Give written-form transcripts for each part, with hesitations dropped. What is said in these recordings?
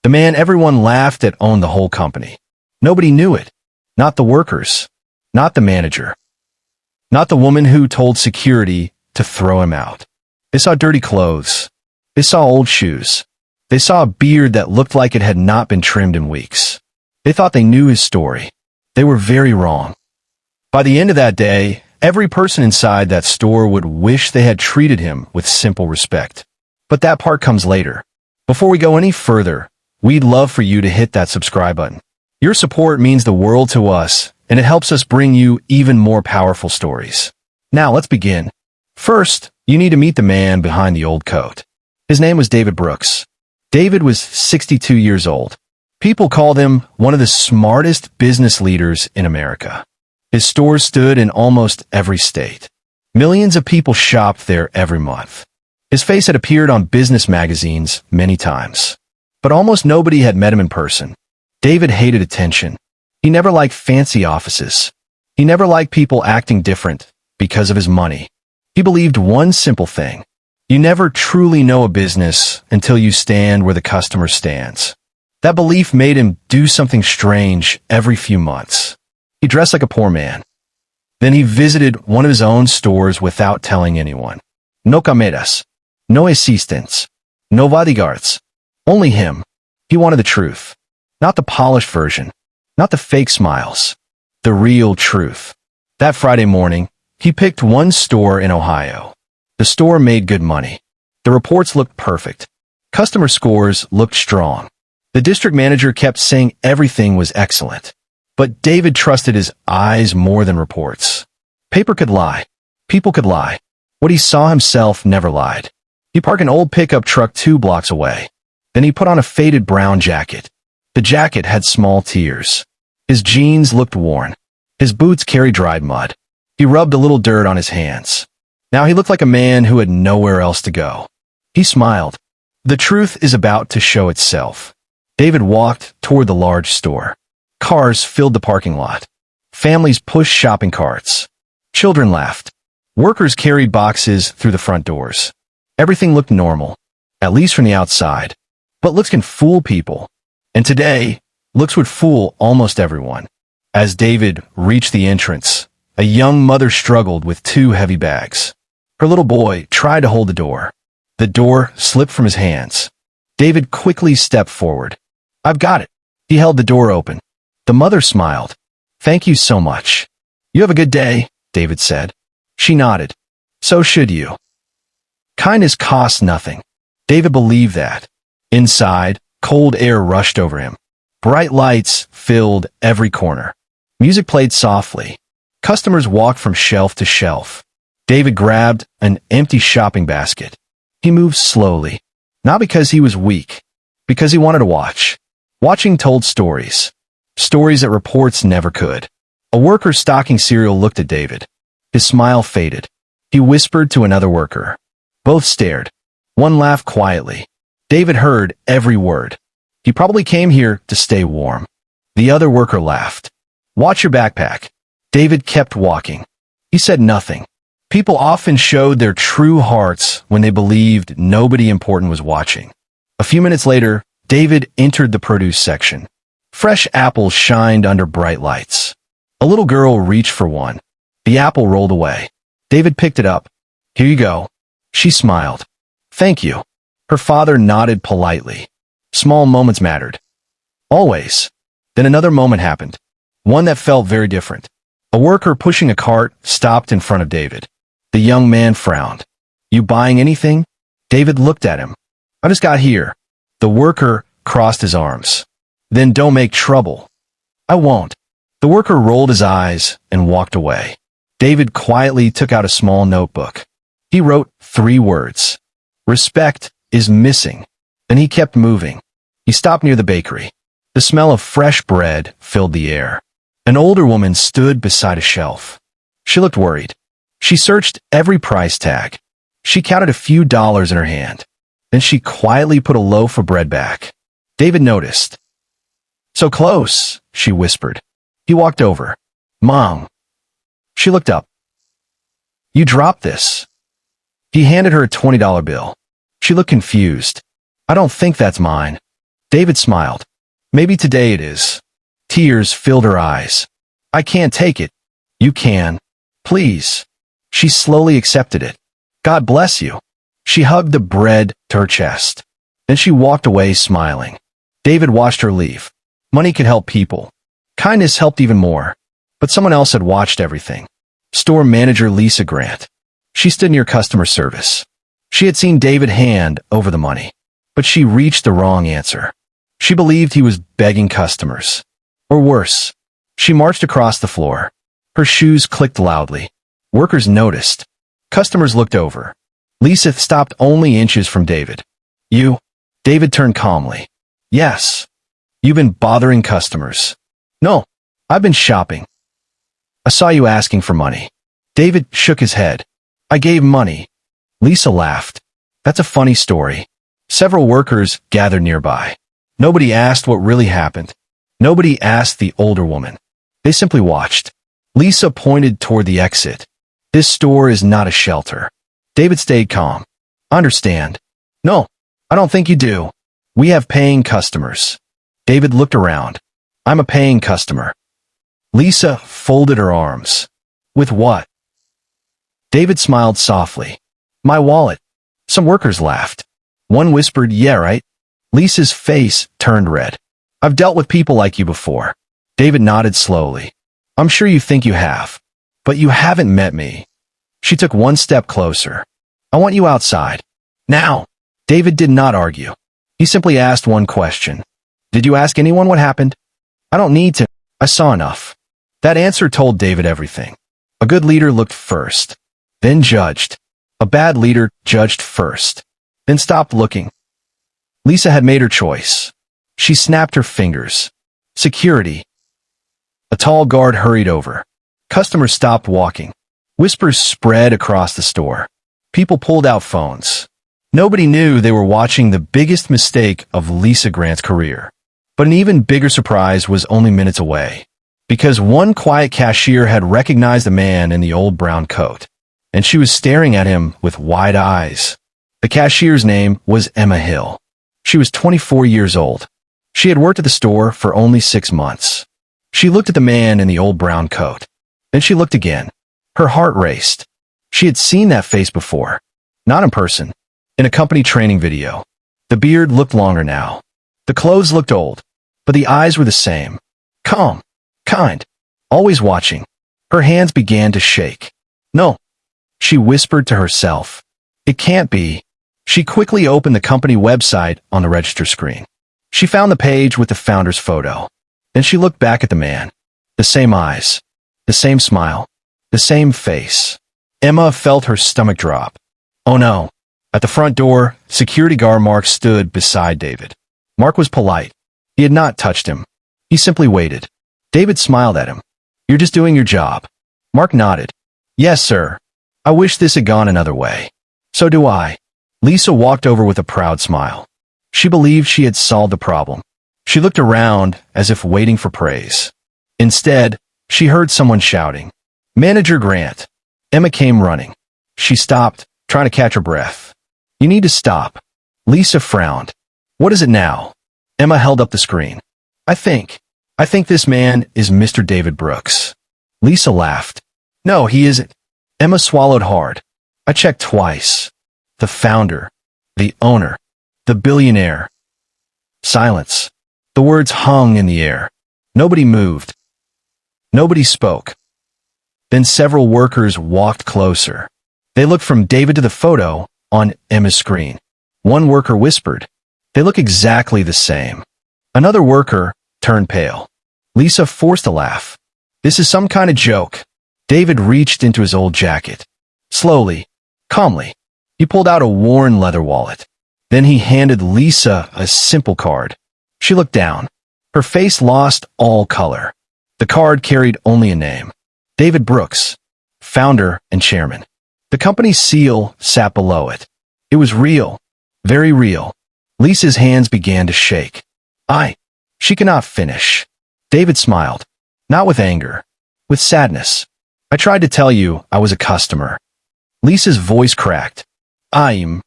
The man everyone laughed at owned the whole company. Nobody knew it. Not the workers. Not the manager. Not the woman who told security to throw him out. They saw dirty clothes. They saw old shoes. They saw a beard that looked like it had not been trimmed in weeks. They thought they knew his story. They were very wrong. By the end of that day, every person inside that store would wish they had treated him with simple respect. But that part comes later. Before we go any further, we'd love for you to hit that subscribe button. Your support means the world to us, and it helps us bring you even more powerful stories. Now let's begin. First, you need to meet the man behind the old coat. His name was David Brooks. David was 62 years old. People called him one of the smartest business leaders in America. His stores stood in almost every state. Millions of people shopped there every month. His face had appeared on business magazines many times. But almost nobody had met him in person. David hated attention. He never liked fancy offices. He never liked people acting different because of his money. He believed one simple thing. You never truly know a business until you stand where the customer stands. That belief made him do something strange every few months. He dressed like a poor man. Then he visited one of his own stores without telling anyone. No cameras. No assistants. No bodyguards. Only him. He wanted the truth. Not the polished version. Not the fake smiles. The real truth. That Friday morning, he picked one store in Ohio. The store made good money. The reports looked perfect. Customer scores looked strong. The district manager kept saying everything was excellent. But David trusted his eyes more than reports. Paper could lie. People could lie. What he saw himself never lied. He parked an old pickup truck 2 blocks away. Then he put on a faded brown jacket. The jacket had small tears. His jeans looked worn. His boots carried dried mud. He rubbed a little dirt on his hands. Now he looked like a man who had nowhere else to go. He smiled. The truth is about to show itself. David walked toward the large store. Cars filled the parking lot. Families pushed shopping carts. Children laughed. Workers carried boxes through the front doors. Everything looked normal, at least from the outside. But looks can fool people. And today, looks would fool almost everyone. As David reached the entrance, a young mother struggled with 2 heavy bags. Her little boy tried to hold the door. The door slipped from his hands. David quickly stepped forward. I've got it. He held the door open. The mother smiled. Thank you so much. You have a good day, David said. She nodded. So should you. Kindness costs nothing. David believed that. Inside, cold air rushed over him. Bright lights filled every corner. Music played softly. Customers walked from shelf to shelf. David grabbed an empty shopping basket. He moved slowly. Not because he was weak. Because he wanted to watch. Watching told stories. Stories that reports never could. A worker stocking cereal looked at David. His smile faded. He whispered to another worker. Both stared. One laughed quietly. David heard every word. He probably came here to stay warm. The other worker laughed. Watch your backpack. David kept walking. He said nothing. People often showed their true hearts when they believed nobody important was watching. A few minutes later, David entered the produce section. Fresh apples shined under bright lights. A little girl reached for one. The apple rolled away. David picked it up. Here you go. She smiled. Thank you. Her father nodded politely. Small moments mattered. Always. Then another moment happened. One that felt very different. A worker pushing a cart stopped in front of David. The young man frowned. You buying anything? David looked at him. I just got here. The worker crossed his arms. Then don't make trouble. I won't. The worker rolled his eyes and walked away. David quietly took out a small notebook. He wrote 3 words. Respect is missing. Then he kept moving. He stopped near the bakery. The smell of fresh bread filled the air. An older woman stood beside a shelf. She looked worried. She searched every price tag. She counted a few dollars in her hand. Then she quietly put a loaf of bread back. David noticed. So close, she whispered. He walked over. Mom. She looked up. You dropped this. He handed her a $20 bill. She looked confused. I don't think that's mine. David smiled. Maybe today it is. Tears filled her eyes. I can't take it. You can. Please. She slowly accepted it. God bless you. She hugged the bread to her chest. Then she walked away smiling. David watched her leave. Money could help people. Kindness helped even more. But someone else had watched everything. Store manager Lisa Grant. She stood near customer service. She had seen David hand over the money. But she reached the wrong answer. She believed he was begging customers. Or worse. She marched across the floor. Her shoes clicked loudly. Workers noticed. Customers looked over. Lisa stopped only inches from David. You? David turned calmly. Yes. You've been bothering customers. No. I've been shopping. I saw you asking for money. David shook his head. I gave money. Lisa laughed. That's a funny story. Several workers gathered nearby. Nobody asked what really happened. Nobody asked the older woman. They simply watched. Lisa pointed toward the exit. This store is not a shelter. David stayed calm. Understand. No, I don't think you do. We have paying customers. David looked around. I'm a paying customer. Lisa folded her arms. With what? David smiled softly. My wallet. Some workers laughed. One whispered, yeah, right? Lisa's face turned red. I've dealt with people like you before. David nodded slowly. I'm sure you think you have. But you haven't met me. She took one step closer. I want you outside. Now. David did not argue. He simply asked one question. Did you ask anyone what happened? I don't need to. I saw enough. That answer told David everything. A good leader looked first, then judged. A bad leader judged first, then stopped looking. Lisa had made her choice. She snapped her fingers. Security. A tall guard hurried over. Customers stopped walking. Whispers spread across the store. People pulled out phones. Nobody knew they were watching the biggest mistake of Lisa Grant's career. But an even bigger surprise was only minutes away. Because one quiet cashier had recognized the man in the old brown coat. And she was staring at him with wide eyes. The cashier's name was Emma Hill. She was 24 years old. She had worked at the store for only 6 months. She looked at the man in the old brown coat. Then she looked again. Her heart raced. She had seen that face before. Not in person. In a company training video. The beard looked longer now. The clothes looked old. But the eyes were the same. Calm. Kind. Always watching. Her hands began to shake. No. She whispered to herself. It can't be. She quickly opened the company website on the register screen. She found the page with the founder's photo. Then she looked back at the man. The same eyes. The same smile. The same face. Emma felt her stomach drop. Oh no. At the front door, security guard Mark stood beside David. Mark was polite. He had not touched him. He simply waited. David smiled at him. You're just doing your job. Mark nodded. Yes, sir. I wish this had gone another way. So do I. Lisa walked over with a proud smile. She believed she had solved the problem. She looked around as if waiting for praise. Instead, she heard someone shouting. Manager Grant. Emma came running. She stopped, trying to catch her breath. You need to stop. Lisa frowned. What is it now? Emma held up the screen. I think this man is Mr. David Brooks. Lisa laughed. No, he isn't. Emma swallowed hard. I checked twice. The founder. The owner. The billionaire. Silence. The words hung in the air. Nobody moved. Nobody spoke. Then several workers walked closer. They looked from David to the photo on Emma's screen. One worker whispered, they look exactly the same. Another worker turned pale. Lisa forced a laugh. This is some kind of joke. David reached into his old jacket. Slowly, calmly, he pulled out a worn leather wallet. Then he handed Lisa a simple card. She looked down. Her face lost all color. The card carried only a name. David Brooks, founder and chairman. The company's seal sat below it. It was real, very real. Lisa's hands began to shake. She cannot finish. David smiled, not with anger, with sadness. I tried to tell you I was a customer. Lisa's voice cracked. I'm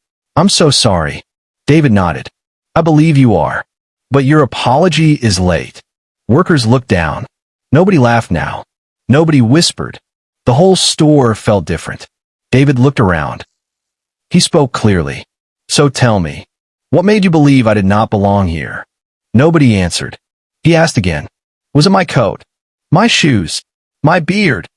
so sorry. David nodded. I believe you are. But your apology is late. Workers looked down. Nobody laughed now. Nobody whispered. The whole store felt different. David looked around. He spoke clearly. So tell me, what made you believe I did not belong here? Nobody answered. He asked again. Was it my coat? My shoes? My beard?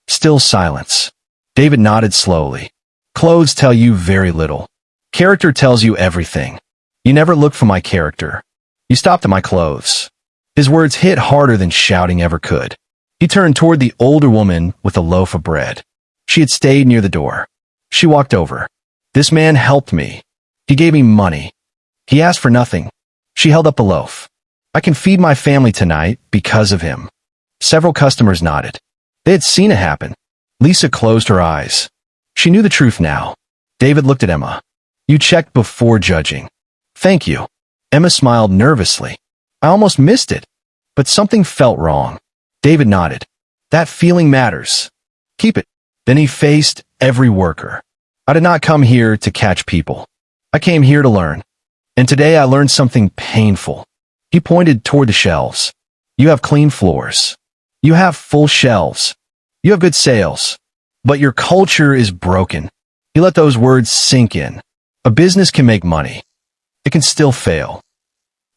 Still silence. David nodded slowly. Clothes tell you very little. Character tells you everything. You never looked for my character. You stopped at my clothes. His words hit harder than shouting ever could. He turned toward the older woman with a loaf of bread. She had stayed near the door. She walked over. This man helped me. He gave me money. He asked for nothing. She held up the loaf. I can feed my family tonight because of him. Several customers nodded. They had seen it happen. Lisa closed her eyes. She knew the truth now. David looked at Emma. You checked before judging. Thank you. Emma smiled nervously. I almost missed it. But something felt wrong. David nodded. That feeling matters. Keep it. Then he faced every worker. I did not come here to catch people. I came here to learn. And today I learned something painful. He pointed toward the shelves. You have clean floors. You have full shelves. You have good sales. But your culture is broken. He let those words sink in. A business can make money. It can still fail.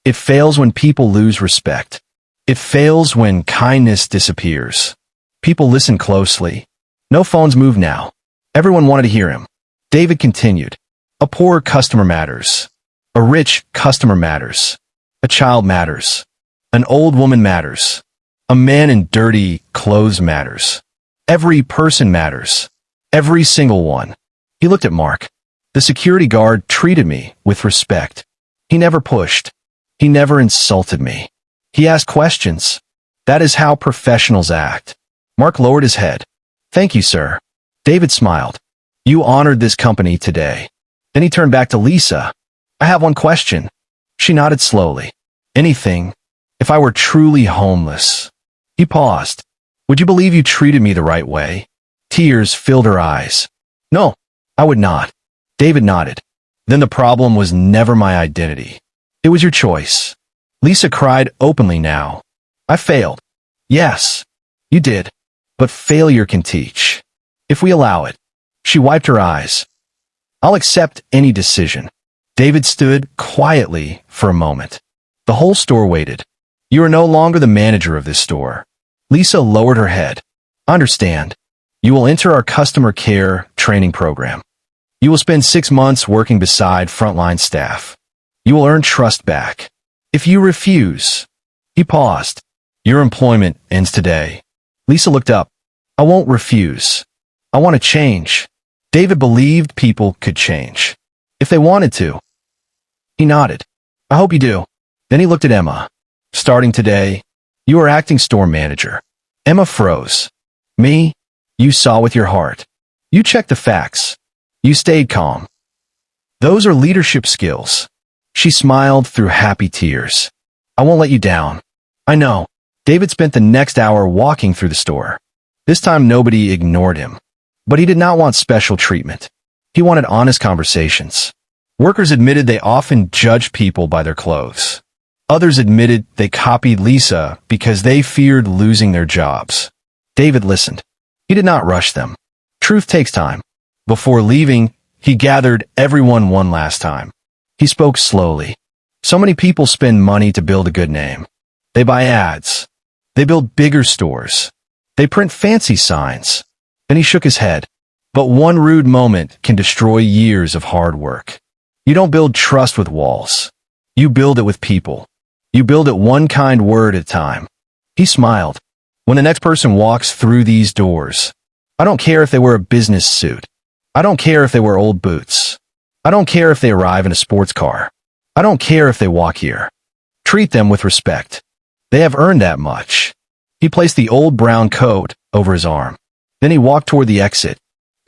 It fails when people lose respect. It fails when kindness disappears. People listen closely. No phones move now. Everyone wanted to hear him. David continued. A poor customer matters. A rich customer matters. A child matters. An old woman matters. A man in dirty clothes matters. Every person matters. Every single one. He looked at Mark. The security guard treated me with respect. He never pushed. He never insulted me. He asked questions. That is how professionals act. Mark lowered his head. Thank you, sir. David smiled. You honored this company today. Then he turned back to Lisa. I have one question. She nodded slowly. Anything, if I were truly homeless. He paused. Would you believe you treated me the right way? Tears filled her eyes. No, I would not. David nodded. Then the problem was never my identity. It was your choice. Lisa cried openly now. I failed. Yes, you did. But failure can teach. If we allow it. She wiped her eyes. I'll accept any decision. David stood quietly for a moment. The whole store waited. You are no longer the manager of this store. Lisa lowered her head. Understand. You will enter our customer care training program. You will spend 6 months working beside frontline staff. You will earn trust back. If you refuse, he paused. Your employment ends today. Lisa looked up. I won't refuse. I want to change. David believed people could change. If they wanted to. He nodded. I hope you do. Then he looked at Emma. Starting today, you are acting store manager. Emma froze. Me? You saw with your heart. You checked the facts. You stayed calm. Those are leadership skills. She smiled through happy tears. I won't let you down. I know. David spent the next hour walking through the store. This time nobody ignored him. But he did not want special treatment. He wanted honest conversations. Workers admitted they often judged people by their clothes. Others admitted they copied Lisa because they feared losing their jobs. David listened. He did not rush them. Truth takes time. Before leaving, he gathered everyone one last time. He spoke slowly. So many people spend money to build a good name. They buy ads. They build bigger stores. They print fancy signs. Then he shook his head. But one rude moment can destroy years of hard work. You don't build trust with walls. You build it with people. You build it one kind word at a time. He smiled. When the next person walks through these doors, I don't care if they wear a business suit. I don't care if they wear old boots. I don't care if they arrive in a sports car. I don't care if they walk here. Treat them with respect. They have earned that much. He placed the old brown coat over his arm. Then he walked toward the exit.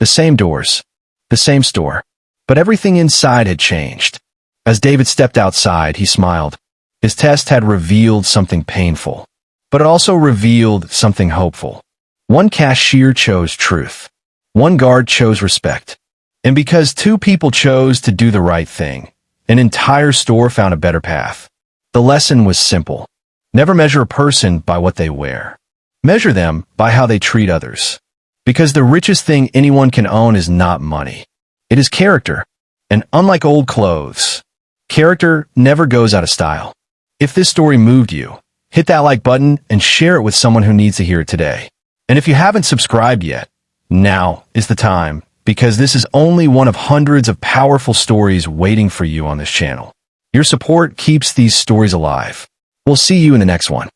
The same doors. The same store. But everything inside had changed. As David stepped outside, he smiled. His test had revealed something painful. But it also revealed something hopeful. One cashier chose truth. One guard chose respect. And because 2 people chose to do the right thing, an entire store found a better path. The lesson was simple. Never measure a person by what they wear. Measure them by how they treat others. Because the richest thing anyone can own is not money. It is character. And unlike old clothes, character never goes out of style. If this story moved you, hit that like button and share it with someone who needs to hear it today. And if you haven't subscribed yet, now is the time, because this is only one of hundreds of powerful stories waiting for you on this channel. Your support keeps these stories alive. We'll see you in the next one.